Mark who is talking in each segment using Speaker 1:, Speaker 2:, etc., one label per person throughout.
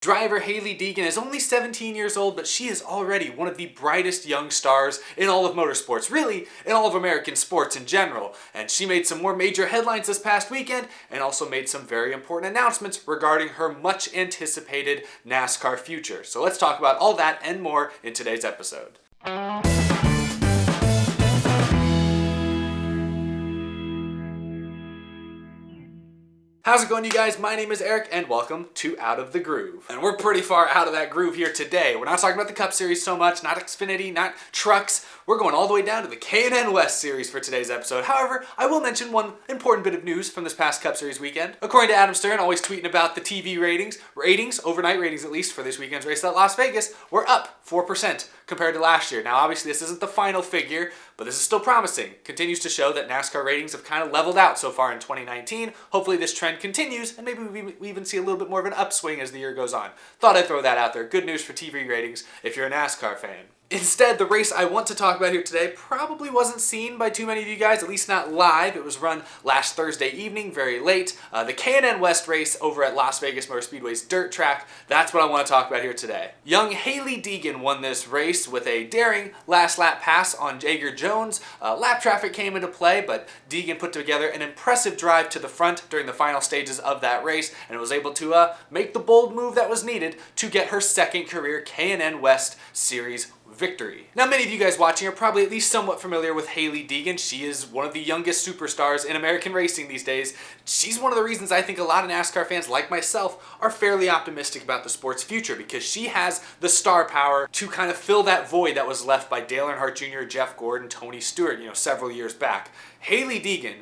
Speaker 1: Driver Hailie Deegan is only 17 years old, but she is already one of the brightest young stars in all of motorsports, really in all of American sports in general. And she made some more major headlines this past weekend and also made some very important announcements regarding her much anticipated NASCAR future. So let's talk about all that and more in today's episode. How's it going, you guys? My name is Eric and welcome to Out of the Groove. And we're pretty far out of that groove here today. We're not talking about the Cup Series so much, not Xfinity, not trucks. We're going all the way down to the K&N West Series for today's episode. However, I will mention one important bit of news from this past Cup Series weekend. According to Adam Stern, always tweeting about the TV ratings, overnight ratings at least, for this weekend's race at Las Vegas, were up 4% compared to last year. Now, obviously, this isn't the final figure, but this is still promising. Continues to show that NASCAR ratings have kind of leveled out so far in 2019. Hopefully this trend continues, and maybe we even see a little bit more of an upswing as the year goes on. Thought I'd throw that out there. Good news for TV ratings if you're a NASCAR fan. Instead, the race I want to talk about here today probably wasn't seen by too many of you guys, at least not live. It was run last Thursday evening, very late. The K&N West race over at Las Vegas Motor Speedway's dirt track. That's what I want to talk about here today. Young Hailie Deegan won this race with a daring last lap pass on Jager Jones. Lap traffic came into play, but Deegan put together an impressive drive to the front during the final stages of that race and was able to make the bold move that was needed to get her second career K&N West Series victory. Now, many of you guys watching are probably at least somewhat familiar with Hailie Deegan. She is one of the youngest superstars in American racing these days. She's one of the reasons I think a lot of NASCAR fans, like myself, are fairly optimistic about the sport's future, because she has the star power to kind of fill that void that was left by Dale Earnhardt Jr., Jeff Gordon, Tony Stewart, several years back. Hailie Deegan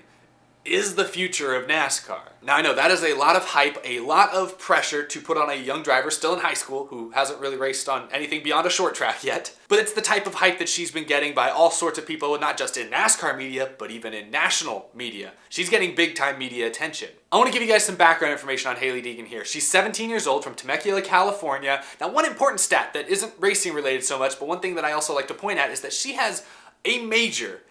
Speaker 1: is the future of NASCAR. Now, I know that is a lot of hype, a lot of pressure to put on a young driver still in high school who hasn't really raced on anything beyond a short track yet. But it's the type of hype that she's been getting by all sorts of people, not just in NASCAR media, but even in national media. She's getting big time media attention. I want to give you guys some background information on Hailie Deegan here. She's 17 years old from Temecula, California. Now, one important stat that isn't racing related so much, but one thing that I also like to point at is that she has a major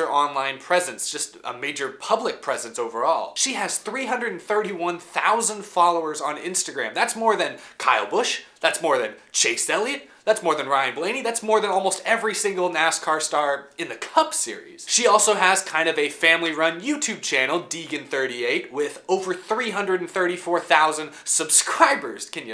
Speaker 1: online presence, just a major public presence overall. She has 331,000 followers on Instagram. That's more than Kyle Busch, that's more than Chase Elliott, that's more than Ryan Blaney, that's more than almost every single NASCAR star in the Cup Series. She also has kind of a family-run YouTube channel, Deegan38, with over 334,000 subscribers. Can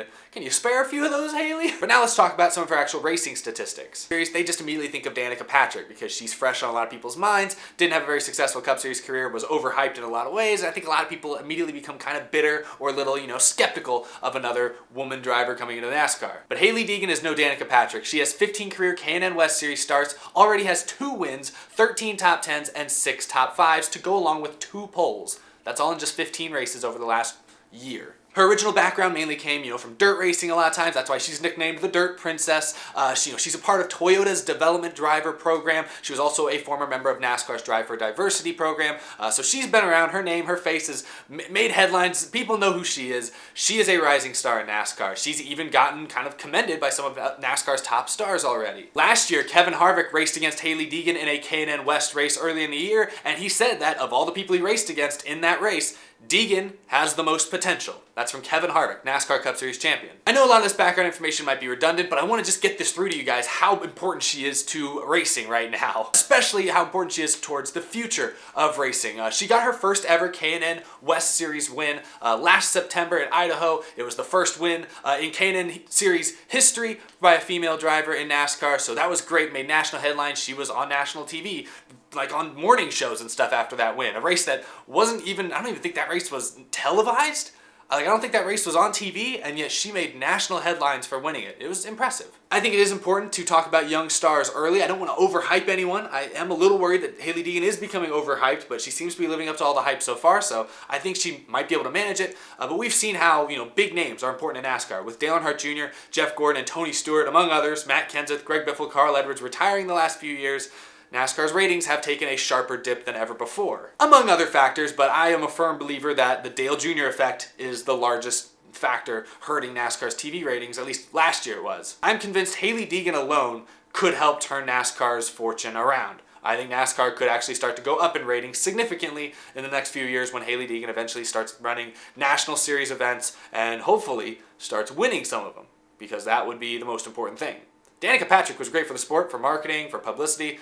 Speaker 1: you spare a few of those, Hailie? But now let's talk about some of her actual racing statistics. They just immediately think of Danica Patrick because she's fresh on a lot of people's minds, didn't have a very successful Cup Series career, was overhyped in a lot of ways, and I think a lot of people immediately become kind of bitter or a little, skeptical of another woman driver coming into NASCAR. But Hailie Deegan is no Danica Patrick. She has 15 career K&N West Series starts, already has 2 wins, 13 top 10s, and 6 top 5s to go along with 2 poles. That's all in just 15 races over the last year. Her original background mainly came, from dirt racing a lot of times. That's why she's nicknamed the Dirt Princess. She's a part of Toyota's development driver program. She was also a former member of NASCAR's Drive for Diversity program. So she's been around. Her name, her face has made headlines. People know who she is. She is a rising star in NASCAR. She's even gotten kind of commended by some of NASCAR's top stars already. Last year, Kevin Harvick raced against Hailie Deegan in a K&N West race early in the year, and he said that of all the people he raced against in that race, Deegan has the most potential. That's from Kevin Harvick, NASCAR Cup Series champion. I know a lot of this background information might be redundant, but I want to just get this through to you guys how important she is to racing right now. Especially how important she is towards the future of racing. She got her first ever K&N West Series win last September in Idaho. It was the first win in K&N Series history by a female driver in NASCAR, so that was great, made national headlines. She was on national TV, like on morning shows and stuff after that win. A race that wasn't even, I don't even think that race was televised. I don't think that race was on TV, and yet she made national headlines for winning it. It was impressive. I think it is important to talk about young stars early. I don't want to overhype anyone. I am a little worried that Hailie Deegan is becoming overhyped, but she seems to be living up to all the hype so far, so I think she might be able to manage it. But we've seen how, big names are important in NASCAR, with Dale Earnhardt Jr., Jeff Gordon, and Tony Stewart, among others, Matt Kenseth, Greg Biffle, Carl Edwards retiring the last few years. NASCAR's ratings have taken a sharper dip than ever before, among other factors, but I am a firm believer that the Dale Jr. effect is the largest factor hurting NASCAR's TV ratings, at least last year it was. I'm convinced Hailie Deegan alone could help turn NASCAR's fortune around. I think NASCAR could actually start to go up in ratings significantly in the next few years when Hailie Deegan eventually starts running National Series events and hopefully starts winning some of them, because that would be the most important thing. Danica Patrick was great for the sport, for marketing, for publicity,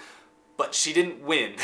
Speaker 1: but she didn't win.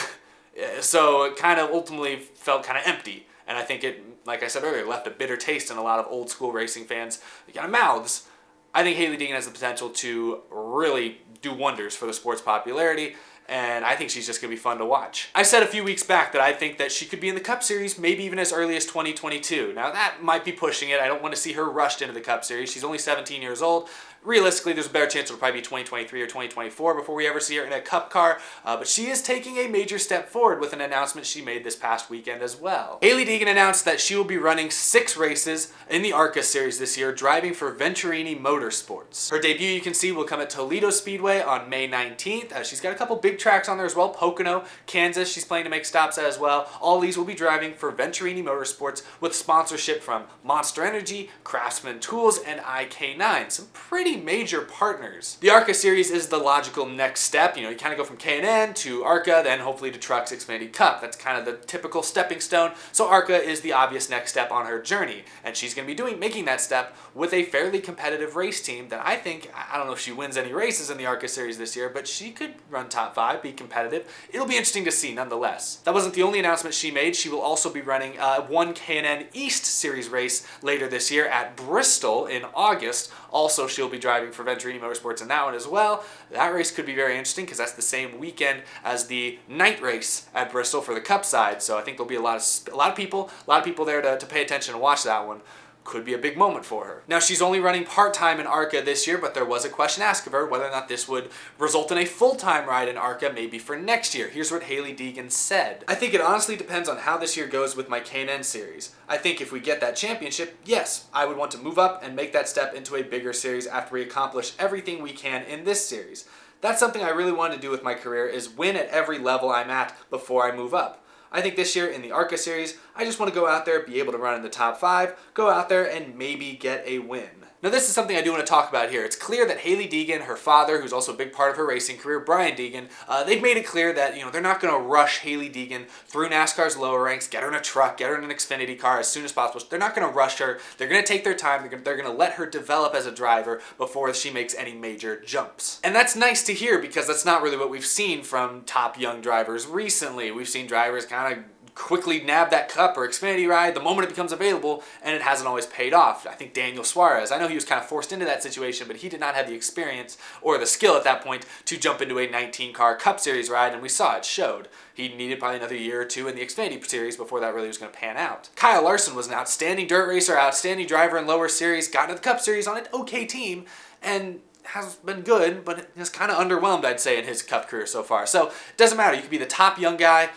Speaker 1: So it kind of ultimately felt kind of empty. And I think it, like I said earlier, left a bitter taste in a lot of old school racing fans' mouths. I think Hailie Deegan has the potential to really do wonders for the sport's popularity, and I think she's just going to be fun to watch. I said a few weeks back that I think that she could be in the Cup Series maybe even as early as 2022. Now that might be pushing it. I don't want to see her rushed into the Cup Series. She's only 17 years old. Realistically, there's a better chance it'll probably be 2023 or 2024 before we ever see her in a Cup car, but she is taking a major step forward with an announcement she made this past weekend as well. Hailie Deegan announced that she will be running 6 races in the ARCA series this year, driving for Venturini Motorsports. Her debut, you can see, will come at Toledo Speedway on May 19th. She's got a couple big tracks on there as well. Pocono, Kansas, she's planning to make stops at as well. All these will be driving for Venturini Motorsports with sponsorship from Monster Energy, Craftsman Tools, and IK9. Some pretty major partners. The ARCA series is the logical next step. You kind of go from K&N to ARCA, then hopefully to Trucks Xfinity Cup. That's kind of the typical stepping stone. So ARCA is the obvious next step on her journey, and she's going to be making that step with a fairly competitive race team that I think, I don't know if she wins any races in the ARCA series this year, but she could run top 5, be competitive. It'll be interesting to see nonetheless. That wasn't the only announcement she made. She will also be running one K&N East Series race later this year at Bristol in August. Also, she'll be driving for Venturini Motorsports in that one as well. That race could be very interesting because that's the same weekend as the night race at Bristol for the Cup side. So I think there'll be a lot of people there to pay attention and watch that one. Could be a big moment for her. Now, she's only running part-time in ARCA this year, but there was a question asked of her whether or not this would result in a full-time ride in ARCA maybe for next year. Here's what Hailie Deegan said. I think it honestly depends on how this year goes with my K&N series. I think if we get that championship, yes, I would want to move up and make that step into a bigger series after we accomplish everything we can in this series. That's something I really want to do with my career, is win at every level I'm at before I move up. I think this year in the ARCA series, I just want to go out there, be able to run in the top 5, go out there and maybe get a win. Now this is something I do want to talk about here. It's clear that Hailie Deegan, her father, who's also a big part of her racing career, Brian Deegan, they've made it clear that they're not going to rush Hailie Deegan through NASCAR's lower ranks, get her in a truck, get her in an Xfinity car as soon as possible. They're not going to rush her. They're going to take their time. They're going to let her develop as a driver before she makes any major jumps. And that's nice to hear because that's not really what we've seen from top young drivers recently. We've seen drivers kind of quickly nab that Cup or Xfinity ride the moment it becomes available, and it hasn't always paid off. I think Daniel Suarez, I know he was kind of forced into that situation, but he did not have the experience or the skill at that point to jump into a 19-car Cup Series ride, and we saw it showed. He needed probably another year or two in the Xfinity Series before that really was going to pan out. Kyle Larson was an outstanding dirt racer, outstanding driver in lower series, got into the Cup Series on an okay team, and has been good, but has kind of underwhelmed, I'd say, in his Cup career so far. So it doesn't matter. You could be the top young guy.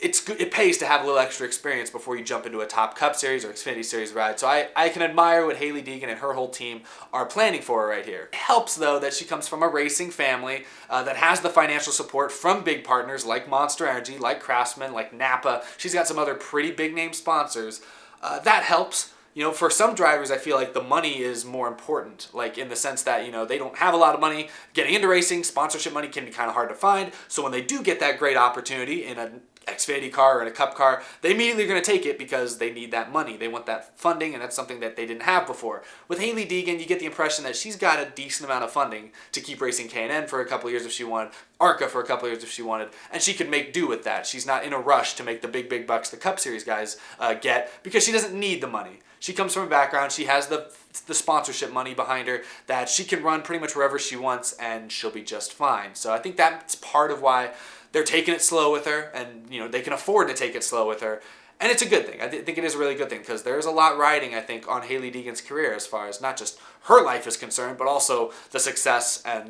Speaker 1: It pays to have a little extra experience before you jump into a top Cup Series or Xfinity Series ride. So I can admire what Hailie Deegan and her whole team are planning for her right here. It helps, though, that she comes from a racing family that has the financial support from big partners like Monster Energy, like Craftsman, like Napa. She's got some other pretty big-name sponsors. That helps. For some drivers, I feel like the money is more important, like in the sense that, they don't have a lot of money. Getting into racing, sponsorship money can be kind of hard to find. So when they do get that great opportunity in an Xfinity car or in a Cup car, they immediately are going to take it because they need that money. They want that funding, and that's something that they didn't have before. With Hailie Deegan, you get the impression that she's got a decent amount of funding to keep racing K&N for a couple of years if she wanted, ARCA for a couple of years if she wanted, and she could make do with that. She's not in a rush to make the big bucks the Cup Series guys get because she doesn't need the money. She comes from a background, she has the sponsorship money behind her that she can run pretty much wherever she wants and she'll be just fine. So I think that's part of why they're taking it slow with her, and they can afford to take it slow with her. And it's a good thing. I think it is a really good thing because there's a lot riding, I think, on Hailie Deegan's career as far as not just her life is concerned, but also the success and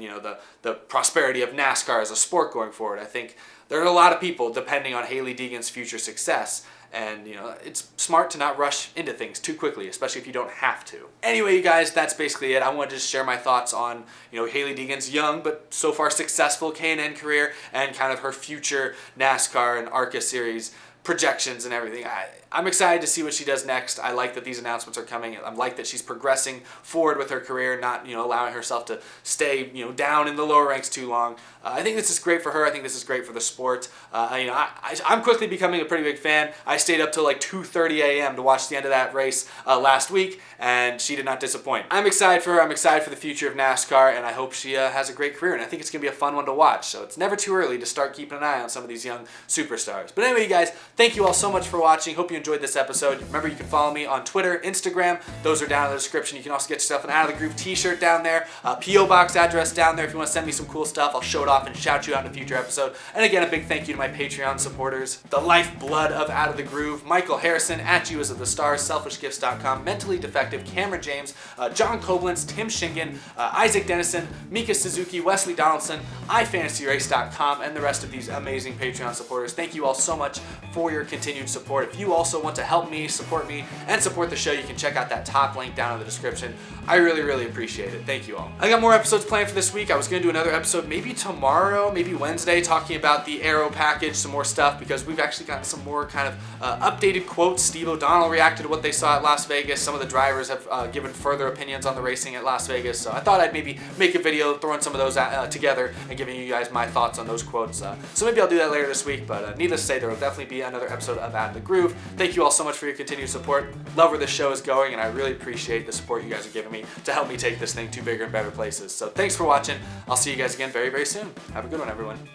Speaker 1: the prosperity of NASCAR as a sport going forward. I think there are a lot of people depending on Hailie Deegan's future success. And, it's smart to not rush into things too quickly, especially if you don't have to. Anyway, you guys, that's basically it. I wanted to just share my thoughts on, Hailie Deegan's young but so far successful K&N career and kind of her future NASCAR and ARCA series projections and everything. I'm excited to see what she does next. I like that these announcements are coming. I like that she's progressing forward with her career, not allowing herself to stay down in the lower ranks too long. I think this is great for her. I think this is great for the sport. I'm quickly becoming a pretty big fan. I stayed up till like 2:30 a.m. to watch the end of that race last week, and she did not disappoint. I'm excited for her. I'm excited for the future of NASCAR, and I hope she has a great career, and I think it's going to be a fun one to watch. So it's never too early to start keeping an eye on some of these young superstars. But anyway, you guys, thank you all so much for watching. Hope you enjoyed this episode. Remember, you can follow me on Twitter, Instagram. Those are down in the description. You can also get yourself an Out of the Groove t-shirt down there, P.O. Box address down there if you want to send me some cool stuff. I'll show it off and shout you out in a future episode. And again, a big thank you to my Patreon supporters, the lifeblood of Out of the Groove, Michael Harrison, at You As Of The Stars, SelfishGifts.com, Mentally Defective, Cameron James, John Koblenz, Tim Shingen, Isaac Dennison, Mika Suzuki, Wesley Donaldson, iFantasyRace.com, and the rest of these amazing Patreon supporters. Thank you all so much for your continued support. If you also want to help me, and support the show, you can check out that top link down in the description. I really, really appreciate it. Thank you all. I got more episodes planned for this week. I was going to do another episode maybe tomorrow, maybe Wednesday, talking about the Aero package, some more stuff, because we've actually gotten some more kind of updated quotes. Steve O'Donnell reacted to what they saw at Las Vegas. Some of the drivers have given further opinions on the racing at Las Vegas, so I thought I'd maybe make a video throwing some of those together and giving you guys my thoughts on those quotes. So maybe I'll do that later this week, but needless to say, there will definitely be another episode of Out of the Groove. Thank you all so much for your continued support. Love where this show is going, and I really appreciate the support you guys are giving me to help me take this thing to bigger and better places. So thanks for watching. I'll see you guys again very, very soon. Have a good one, everyone.